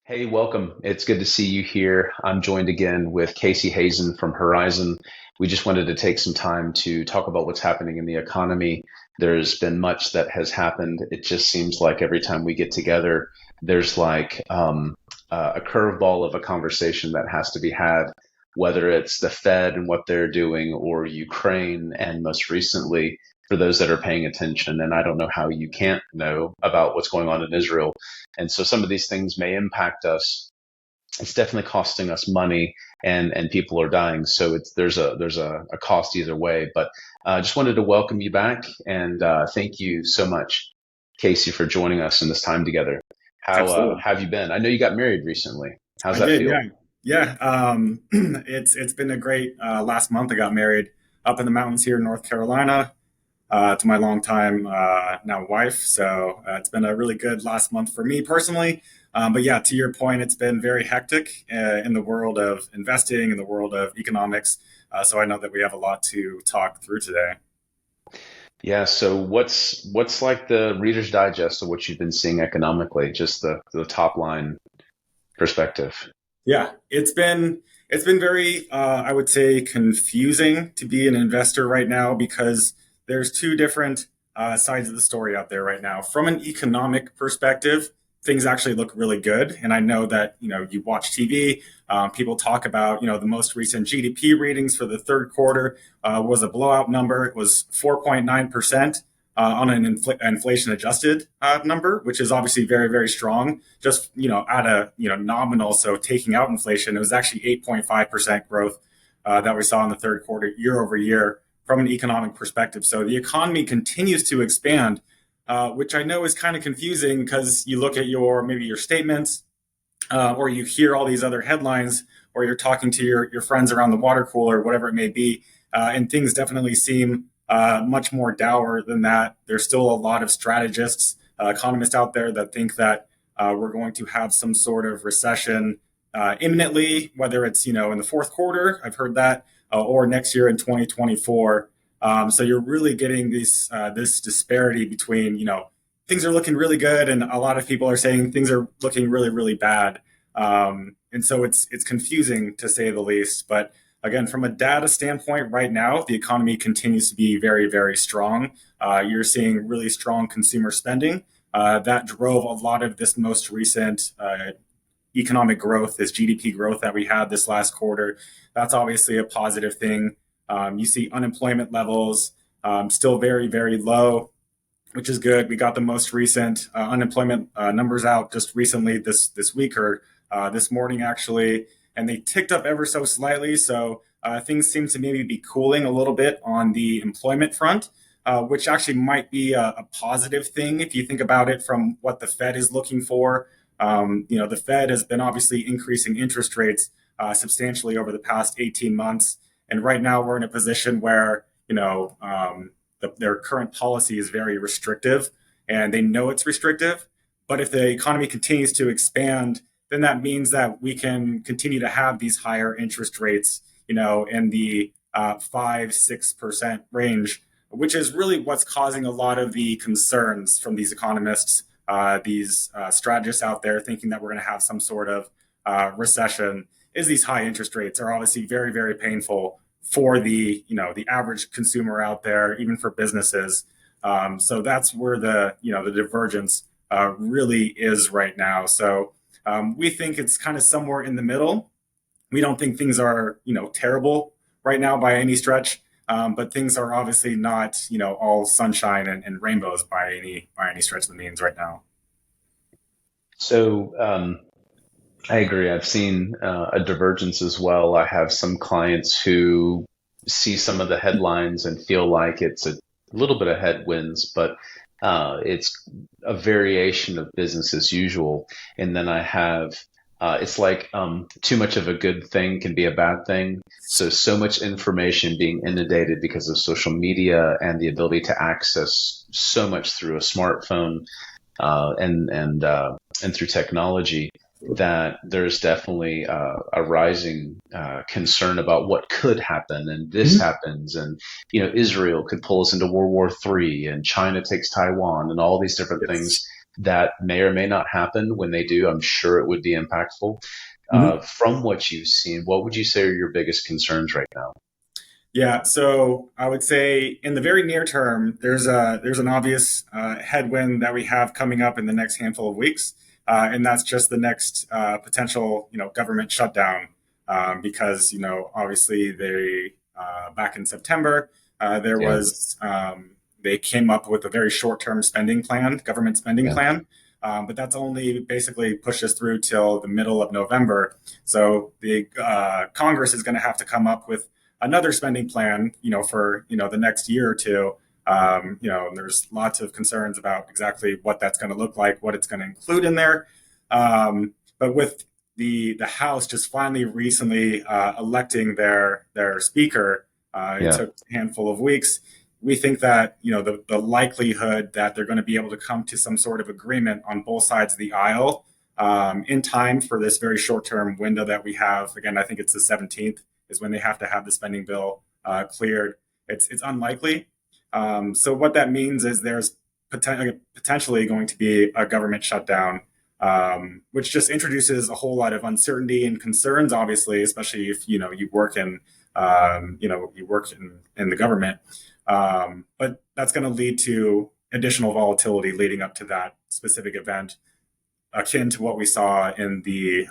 Hey, welcome. It's good to see you here. I'm joined again with Casey Hazen from Horizon. We just wanted to take some time to talk about what's happening in the economy. There's been much that has happened. It just seems like every time we get together, there's a curveball of a conversation that has to be had, whether it's the Fed and what they're doing, or Ukraine, and most recently, for those that are paying attention, and I don't know how you can't know about what's going on in Israel. And so some of these things may impact us. It's definitely costing us money, and people are dying. So there's a cost either way. But I just wanted to welcome you back and thank you so much, Casey, for joining us in this time together. How Absolutely. have you been? I know you got married recently. How's I that did, feel? yeah. Yeah. It's been a great last month. I got married up in the mountains here in North Carolina to my longtime now wife. So it's been a really good last month for me personally. But yeah, to your point, it's been very hectic in the world of investing, in the world of economics. So I know that we have a lot to talk through today. Yeah. So what's like the Reader's Digest of what you've been seeing economically, just the top line perspective? Yeah, it's been very I would say confusing to be an investor right now because there's two different sides of the story out there right now. From an economic perspective, things actually look really good, and I know that you watch TV, people talk about the most recent GDP readings for the third quarter was a blowout number. It was 4.9%. On an inflation adjusted number, which is obviously very, very strong. Just at a nominal, so taking out inflation, it was actually 8.5% growth that we saw in the third quarter year over year from an economic perspective. So the economy continues to expand, which I know is kind of confusing because you look at maybe your statements or you hear all these other headlines, or you're talking to your friends around the water cooler, whatever it may be, and things definitely seem much more dour than that. There's still a lot of strategists, economists out there that think that we're going to have some sort of recession imminently, whether it's in the fourth quarter. I've heard that, or next year in 2024. So you're really getting this disparity between things are looking really good, and a lot of people are saying things are looking really, really bad. And so it's confusing to say the least. But again, from a data standpoint, right now the economy continues to be very, very strong. You're seeing really strong consumer spending that drove a lot of this most recent economic growth, this GDP growth that we had this last quarter. That's obviously a positive thing. You see unemployment levels still very, very low, which is good. We got the most recent unemployment numbers out just recently this week, or this morning actually, and they ticked up ever so slightly. So things seem to maybe be cooling a little bit on the employment front, which actually might be a positive thing if you think about it from what the Fed is looking for. The Fed has been obviously increasing interest rates substantially over the past 18 months, and right now we're in a position where their current policy is very restrictive, and they know it's restrictive. But if the economy continues to expand, then that means that we can continue to have these higher interest rates, in the 5-6% range, which is really what's causing a lot of the concerns from these economists, these strategists out there thinking that we're going to have some sort of recession. Is these high interest rates are obviously very, very painful for the average consumer out there, even for businesses. So that's where the divergence really is right now. So we think it's kind of somewhere in the middle. We don't think things are terrible right now by any stretch, but things are obviously not all sunshine and rainbows by any stretch of the means right now. So I agree. I've seen a divergence as well. I have some clients who see some of the headlines and feel like it's a little bit of headwinds, but it's a variation of business as usual. And then I have it's like too much of a good thing can be a bad thing. So much information being inundated because of social media and the ability to access so much through a smartphone and through technology, that there's definitely a rising concern about what could happen, and this happens, and Israel could pull us into World War III, and China takes Taiwan, and all these different Yes. things. that may or may not happen. When they do, I'm sure it would be impactful. Mhm. From what you've seen, what would you say are your biggest concerns right now? Yeah, so I would say in the very near term, there's an obvious headwind that we have coming up in the next handful of weeks, and that's just the next potential government shutdown, because obviously they back in September there Yeah, was they came up with a very short term spending plan, government spending yeah, plan. But that's only basically pushed us through till the middle of November. So the Congress is going to have to come up with another spending plan, for the next year or two. And there's lots of concerns about exactly what that's going to look like, what it's going to include in there. But with the House just finally recently electing their speaker, it yeah. took a handful of weeks. We think that the likelihood that they're going to be able to come to some sort of agreement on both sides of the aisle in time for this very short term window that we have. Again, I think it's the 17th is when they have to have the spending bill cleared. It's unlikely. So what that means is there's potentially going to be a government shutdown, which just introduces a whole lot of uncertainty and concerns. Obviously, especially if you work in the government. But that's going to lead to additional volatility leading up to that specific event, akin to what we saw in the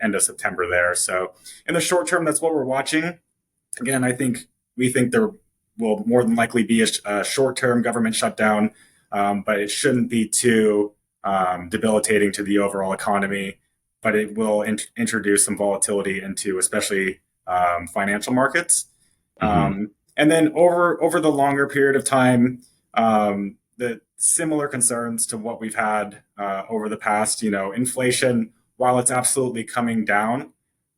end of September there. So in the short term, that's what we're watching. Again, we think there will more than likely be a short term government shutdown, but it shouldn't be too debilitating to the overall economy. But it will introduce some volatility into especially financial markets. Hmm. And then over the longer period of time, the similar concerns to what we've had over the past, inflation, while it's absolutely coming down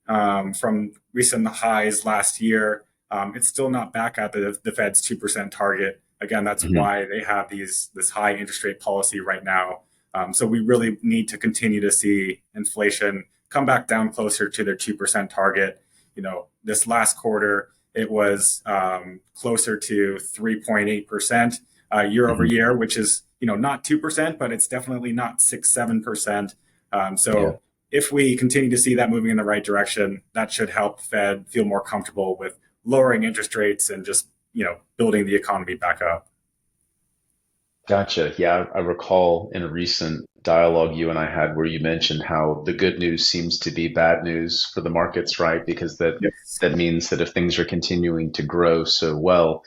from recent highs last year, it's still not back at the Fed's 2% target. Again, that's Hmm. why they have this high interest rate policy right now. So we really need to continue to see inflation come back down closer to their 2% target. This last quarter, it was closer to 3.8% year over Hmm. year, which is not 2%, but it's definitely not 6-7%. Yeah. So if we continue to see that moving in the right direction, that should help Fed feel more comfortable with lowering interest rates and just building the economy back up. Gotcha. Yeah, I recall in a recent dialogue you and I had where you mentioned how the good news seems to be bad news for the markets, right? Because Yes. that means that if things are continuing to grow so well,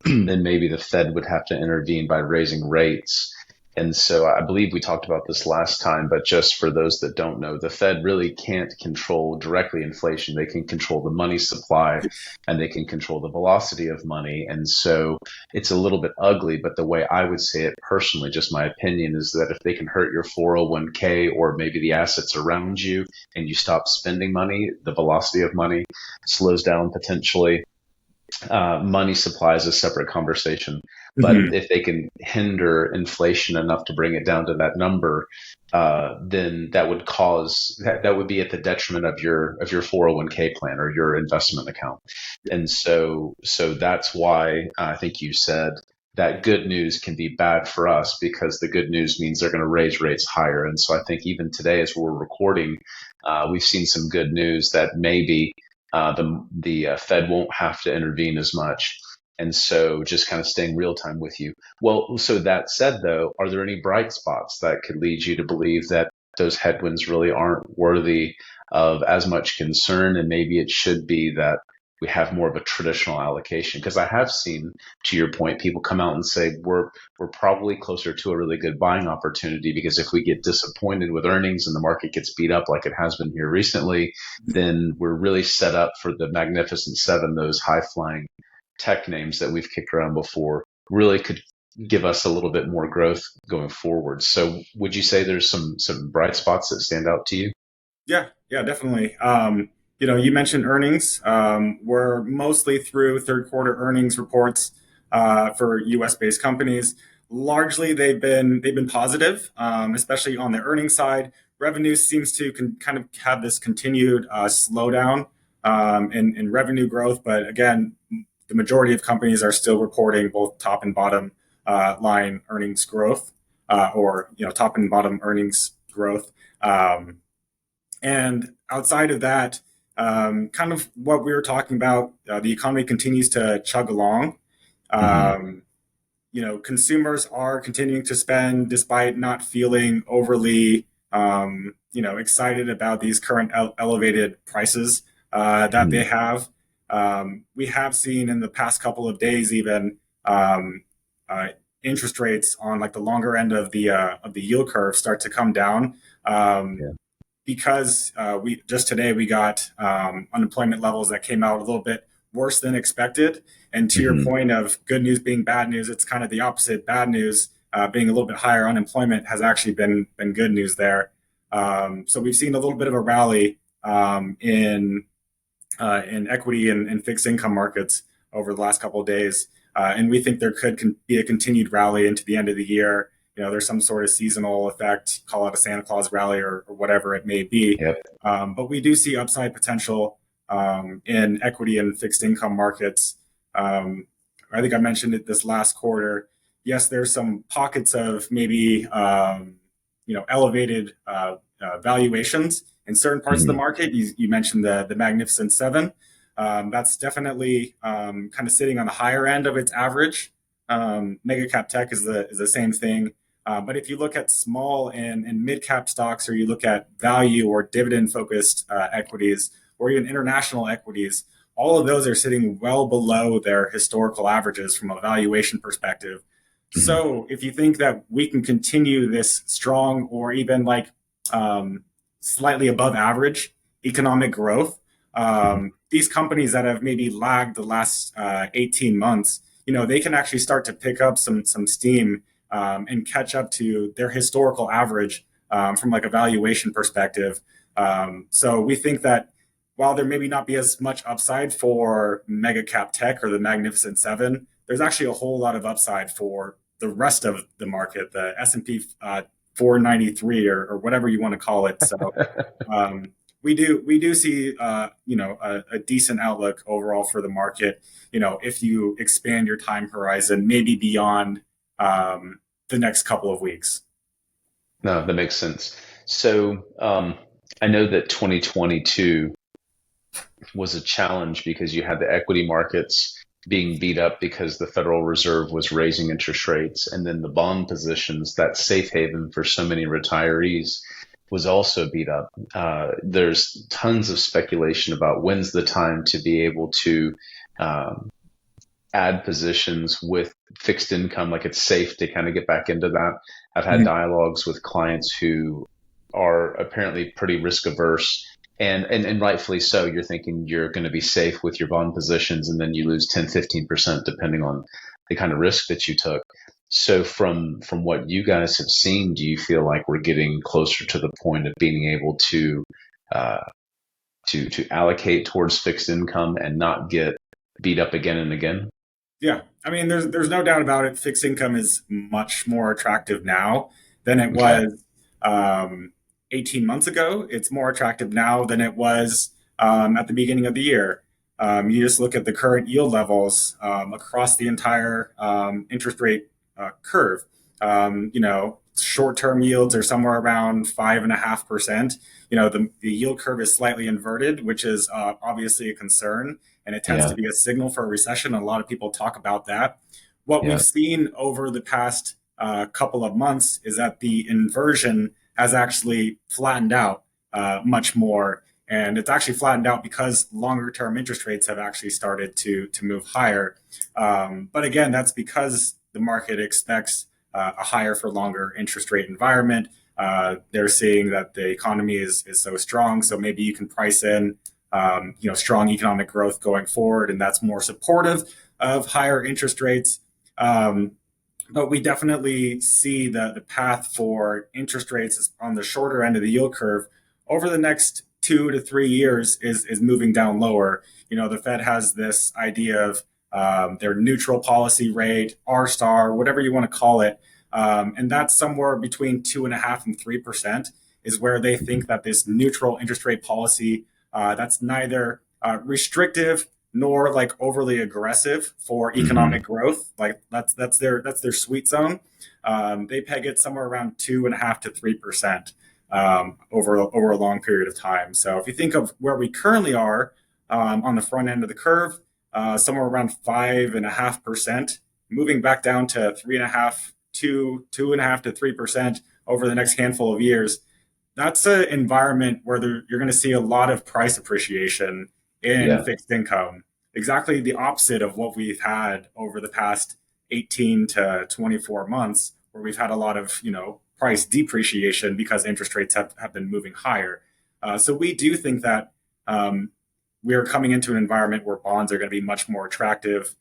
then maybe the Fed would have to intervene by raising rates. And so I believe we talked about this last time, but just for those that don't know, the Fed really can't control directly inflation. They can control the money supply and they can control the velocity of money. And so it's a little bit ugly, but the way I would say it personally, just my opinion, is that if they can hurt your 401k or maybe the assets around you and you stop spending money, the velocity of money slows down potentially. Money supply is a separate conversation. But Mm-hmm. if they can hinder inflation enough to bring it down to that number, then that would be at the detriment of your 401k plan or your investment account. And so that's why I think you said that good news can be bad for us because the good news means they're going to raise rates higher. And so I think even today, as we're recording, we've seen some good news that maybe the Fed won't have to intervene as much. And so just kind of staying real time with you. Well, so that said, though, are there any bright spots that could lead you to believe that those headwinds really aren't worthy of as much concern? And maybe it should be that we have more of a traditional allocation. Because I have seen, to your point, people come out and say we're probably closer to a really good buying opportunity because if we get disappointed with earnings and the market gets beat up like it has been here recently, then we're really set up for the Magnificent Seven, those high flying tech names that we've kicked around before, really could give us a little bit more growth going forward. So would you say there's some bright spots that stand out to you? Yeah, yeah, definitely. You mentioned earnings. We're mostly through third quarter earnings reports for U.S. based companies. Largely, they've been positive, especially on the earnings side. Revenue seems to kind of have this continued slowdown in revenue growth, but again, the majority of companies are still reporting both top and bottom line earnings growth. or top and bottom earnings growth. And outside of that, kind of what we were talking about, the economy continues to chug along. Hmm. Um, consumers are continuing to spend despite not feeling overly, excited about these current elevated prices that Hmm. they have. We have seen in the past couple of days even um, uh, interest rates on like the longer end of the yield curve start to come down. Yeah. Because we just today we got unemployment levels that came out a little bit worse than expected. And to your Hmm. point of good news being bad news, it's kind of the opposite. Bad news being a little bit higher unemployment has actually been good news there. So we've seen a little bit of a rally in equity and fixed income markets over the last couple of days. And we think there could be a continued rally into the end of the year. There's some sort of seasonal effect, call it a Santa Claus rally or whatever it may be. Yep. But we do see upside potential in equity and fixed income markets. Um, I think I mentioned it this last quarter. Yes, there's some pockets of maybe elevated valuations in certain parts of the Hmm. market. You mentioned the Magnificent Seven. That's definitely kind of sitting on the higher end of its average. Mega cap tech is the same thing. But if you look at small and mid cap stocks, or you look at value or dividend focused equities, or even international equities, all of those are sitting well below their historical averages from a valuation perspective. Hmm. So if you think that we can continue this strong or even like um, slightly above average economic growth, these companies that have maybe lagged the last 18 months, they can actually start to pick up some steam and catch up to their historical average from like a valuation perspective. So we think that while there maybe not be as much upside for mega cap tech or the Magnificent Seven, there's actually a whole lot of upside for the rest of the market, the S&P 493 or whatever you want to call it. So um, we do see a decent outlook overall for the market. If you expand your time horizon, maybe beyond the next couple of weeks. No, that makes sense. So I know that 2022 was a challenge because you had the equity markets being beat up because the Federal Reserve was raising interest rates, and then the bond positions, that safe haven for so many retirees, was also beat up. There's tons of speculation about when's the time to be able to um, add positions with fixed income, like it's safe to kind of get back into that. I've had Mhm. dialogues with clients who are apparently pretty risk averse, and rightfully so. You're thinking you're going to be safe with your bond positions, and then you lose 10-15% depending on the kind of risk that you took. So from what you guys have seen, do you feel like we're getting closer to the point of being able uh, to allocate towards fixed income and not get beat up again and again? Yeah, I mean, there's no doubt about it. Fixed income is much more attractive now than it Okay. was um, 18 months ago. It's more attractive now than it was at the beginning of the year. You just look at the current yield levels across the entire interest rate curve. Short-term yields are somewhere around 5.5%. The yield curve is slightly inverted, which is obviously a concern, and it tends to Yeah. be a signal for a recession. A lot of people talk about that. What we've Yeah. seen over the past couple of months is that the inversion has actually flattened out much more. And it's actually flattened out because longer term interest rates have actually started to move higher. But again, that's because the market expects a higher for longer interest rate environment. They're seeing that the economy is so strong, so maybe you can price in strong economic growth going forward, and that's more supportive of higher interest rates. Um, but we definitely see the path for interest rates on the shorter end of the yield curve over the next 2 to 3 years is moving down lower. The Fed has this idea of their neutral policy rate, R star, whatever you want to call it, and that's somewhere between 2.5% and 3% is where they think that this neutral interest rate policy that's neither restrictive nor like overly aggressive for economic growth. Like that's their sweet zone. They peg it somewhere around 2.5 to 3% over a long period of time. So if you think of where we currently are on the front end of the curve, somewhere around 5.5%, moving back down to 3.5, 2.5 to 3% over the next handful of years. That's an environment where you're going to see a lot of price appreciation in Yeah, fixed income. Exactly the opposite of what we've had over the past 18 to 24 months, where we've had a lot of, price depreciation because interest rates have been moving higher. So we do think that we are coming into an environment where bonds are going to be much more attractive.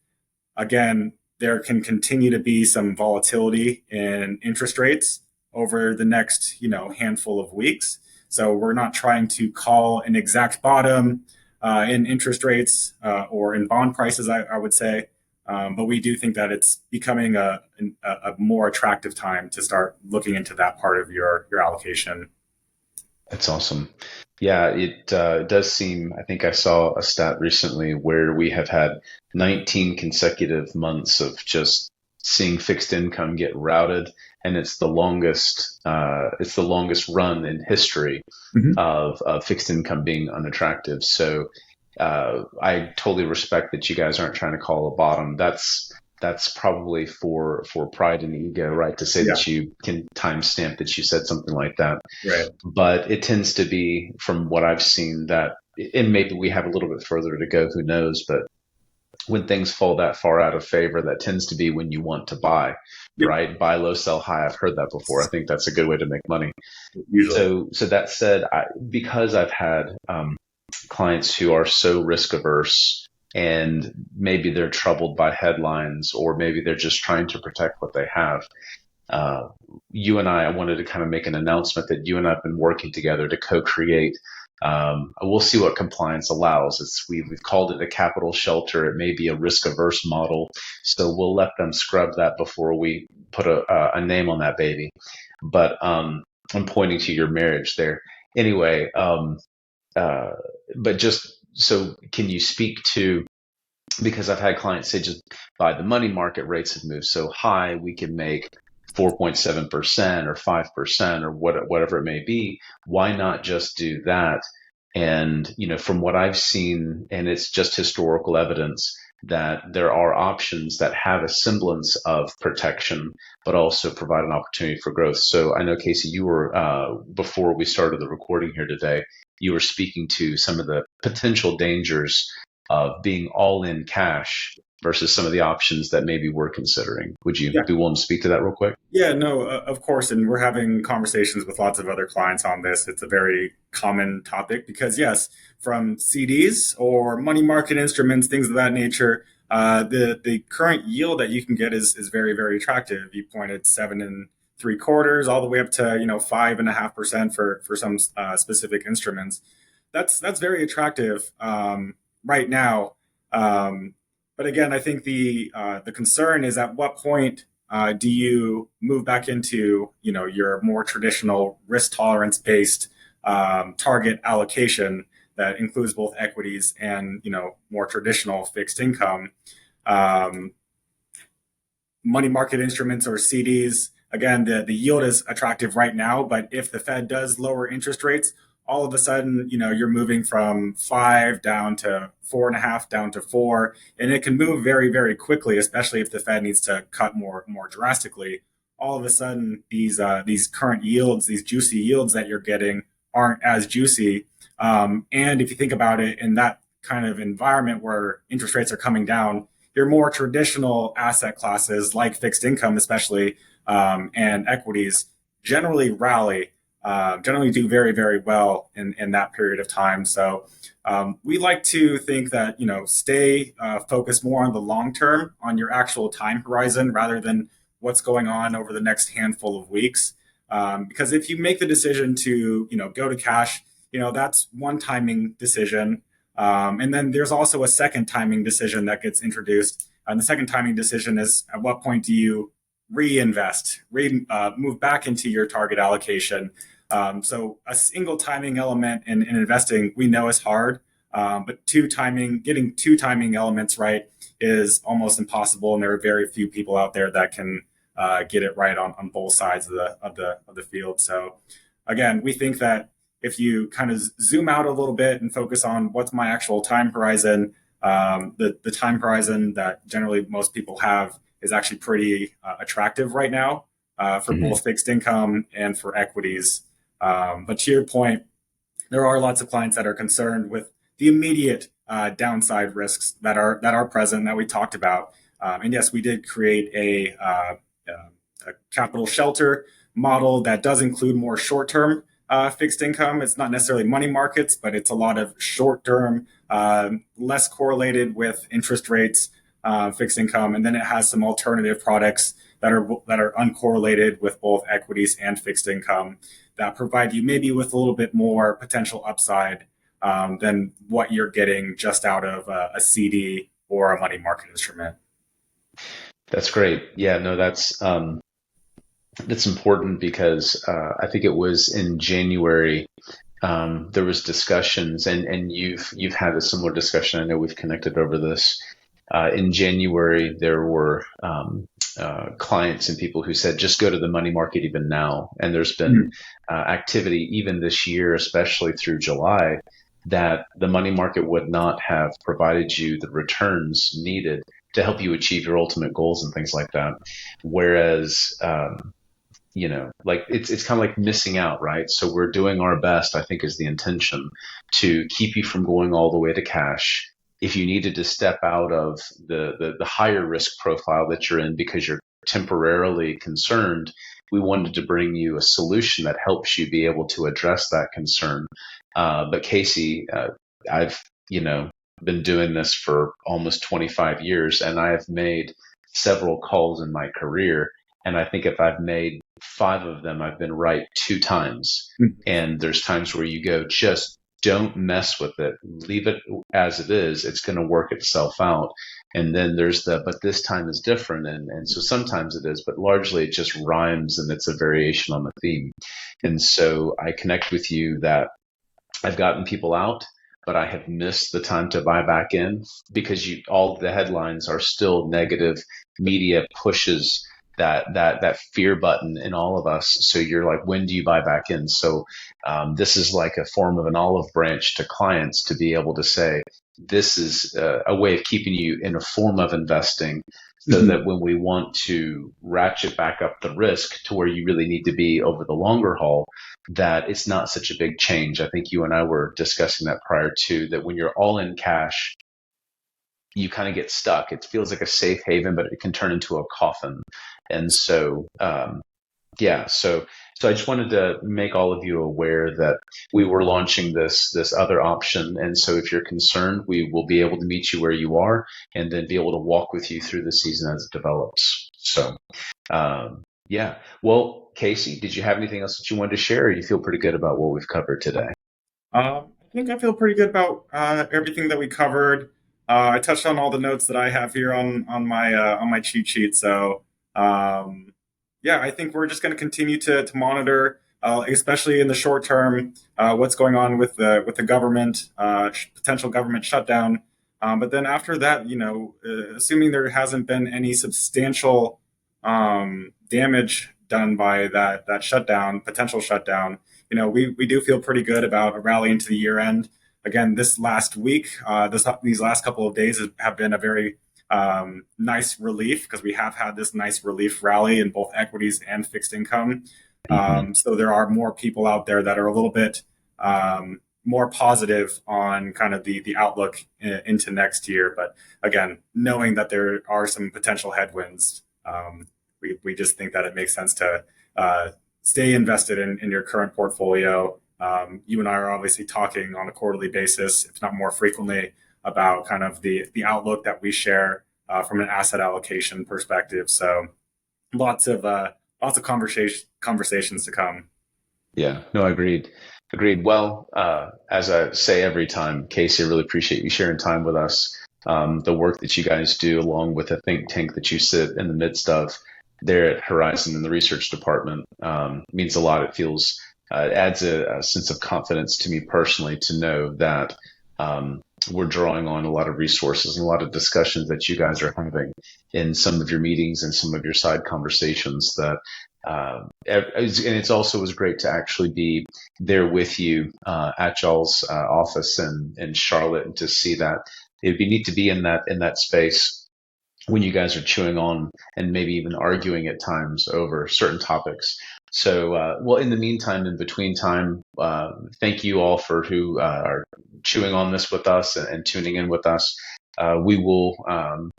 Again, there can continue to be some volatility in interest rates over the next, handful of weeks. So we're not trying to call an exact bottom in interest rates or in bond prices, I would say. But we do think that it's becoming a more attractive time to start looking into that part of your allocation. that's awesome. Yeah, it does seem, I think I saw a stat recently where we have had 19 consecutive months of just seeing fixed income get routed, and it's the longest run in history Mhm. of fixed income being unattractive. So I totally respect that you guys aren't trying to call a bottom. That's probably for pride and ego, right? To say Yeah, that you can timestamp that you said something like that. right. But it tends to be, from what I've seen, that, and maybe we have a little bit further to go, who knows? But when things fall that far out of favor, that tends to be when you want to buy, Yep, right? Buy low, sell high. I've heard that before. I think that's a good way to make money. usually. So that said, because I've had clients who are so risk averse, and maybe they're troubled by headlines, or maybe they're just trying to protect what they have. Uh, you and I wanted to kind of make an announcement that you and I have been working together to co-create. We'll see what compliance allows. We've called it a capital shelter. It may be a risk averse model, so we'll let them scrub that before we put a name on that baby. But I'm pointing to your marriage there. Anyway, uh, but just so, can you speak to, because I've had clients say just buy the money market, rates have moved so high, we can make 4.7% or 5% or whatever it may be. Why not just do that? And, from what I've seen, and it's just historical evidence, that there are options that have a semblance of protection, but also provide an opportunity for growth. So I know, Casey, you were, before we started the recording here today, you were speaking to some of the potential dangers of being all in cash versus some of the options that maybe we're considering. Would you Yeah. be willing to speak to that real quick? Yeah, no, of course. And we're having conversations with lots of other clients on this. It's a very common topic because, yes, from CDs or money market instruments, things of that nature, the current yield that you can get is very, very attractive. You pointed 7.75 all the way up to 5.5% for some specific instruments. That's very attractive right now. Um, but again, I think the concern is at what point do you move back into your more traditional risk tolerance based target allocation that includes both equities and more traditional fixed income um, money market instruments or CDs? Again, the yield is attractive right now, but if the Fed does lower interest rates, all of a sudden, you're moving from 5 down to 4.5 down to 4, and it can move very, very quickly, especially if the Fed needs to cut more drastically. All of a sudden, these current yields, these juicy yields that you're getting, aren't as juicy. And if you think about it in that kind of environment where interest rates are coming down, your more traditional asset classes like fixed income, especially, and equities, generally rally, generally do very, very well in that period of time. So we like to think that, stay focused more on the long term, on your actual time horizon, rather than what's going on over the next handful of weeks. Because if you make the decision to, go to cash, that's one timing decision. And then there's also a second timing decision that gets introduced. And the second timing decision is at what point do you reinvest, move back into your target allocation. So a single timing element in investing we know is hard. But getting two timing elements right is almost impossible, and there are very few people out there that can get it right on both sides of the field. So again, we think that if you kind of zoom out a little bit and focus on what's my actual time horizon, the time horizon that generally most people have is actually pretty attractive right now for both fixed income and for equities. But to your point, there are lots of clients that are concerned with the immediate downside risks that are present that we talked about. And yes, we did create a capital shelter model that does include more short-term fixed income. It's not necessarily money markets, but it's a lot of short-term, less correlated with interest rates fixed income, and then it has some alternative products that are uncorrelated with both equities and fixed income that provide you maybe with a little bit more potential upside than what you're getting just out of a CD or a money market instrument. That's great. Yeah, no, that's important because I think it was in January there was discussions, and you've had a similar discussion. I know we've connected over this. In January, there were clients and people who said, just go to the money market even now. And there's been activity even this year, especially through July, that the money market would not have provided you the returns needed to help you achieve your ultimate goals and things like that. Whereas, like it's kind of like missing out, right? So we're doing our best, I think is the intention, to keep you from going all the way to cash. If you needed to step out of the higher risk profile that you're in because you're temporarily concerned, we wanted to bring you a solution that helps you be able to address that concern. But Casey, I've been doing this for almost 25 years, and I have made several calls in my career. And I think if I've made 5 of them, I've been right 2 times. And there's times where you go, just don't mess with it. Leave it as it is. It's going to work itself out. And then there's but this time is different. And so sometimes it is, but largely it just rhymes and it's a variation on the theme. And so I connect with you that I've gotten people out, but I have missed the time to buy back in because all the headlines are still negative. Media pushes that fear button in all of us. So you're like, when do you buy back in? So this is like a form of an olive branch to clients to be able to say, this is a way of keeping you in a form of investing so that when we want to ratchet back up the risk to where you really need to be over the longer haul, that it's not such a big change. I think you and I were discussing that prior to that when you're all in cash, you kind of get stuck. It feels like a safe haven, but it can turn into a coffin. And so, so I just wanted to make all of you aware that we were launching this other option. And so if you're concerned, we will be able to meet you where you are and then be able to walk with you through the season as it develops. So, Well, Casey, did you have anything else that you wanted to share, or you feel pretty good about what we've covered today? I think I feel pretty good about everything that we covered. I touched on all the notes that I have here on my cheat sheet. So I think we're just going to continue to monitor, especially in the short term, what's going on with the government, potential government shutdown. But then after that, assuming there hasn't been any substantial damage done by that potential shutdown, we do feel pretty good about a rally into the year end. Again, this last week, these last couple of days have been a very nice relief because we have had this nice relief rally in both equities and fixed income. So there are more people out there that are a little bit more positive on kind of the outlook into next year. But again, knowing that there are some potential headwinds, we just think that it makes sense to stay invested in your current portfolio. You and I are obviously talking on a quarterly basis, if not more frequently, about kind of the outlook that we share from an asset allocation perspective. So lots of conversations to come. Yeah, no, agreed. Well, as I say every time, Casey, I really appreciate you sharing time with us. The work that you guys do, along with the think tank that you sit in the midst of there at Horizon in the research department, means a lot. It feels it adds a sense of confidence to me personally to know that we're drawing on a lot of resources and a lot of discussions that you guys are having in some of your meetings and some of your side conversations that and it's also was great to actually be there with you at y'all's office in Charlotte, and to see that it'd be neat to be in that space when you guys are chewing on and maybe even arguing at times over certain topics. So, well, in the meantime, in between time, thank you all for who are chewing on this with us and tuning in with us. We will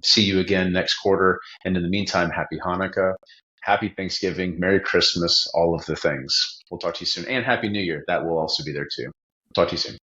see you again next quarter. And in the meantime, happy Hanukkah, happy Thanksgiving, Merry Christmas, all of the things. We'll talk to you soon. And Happy New Year. That will also be there too. Talk to you soon.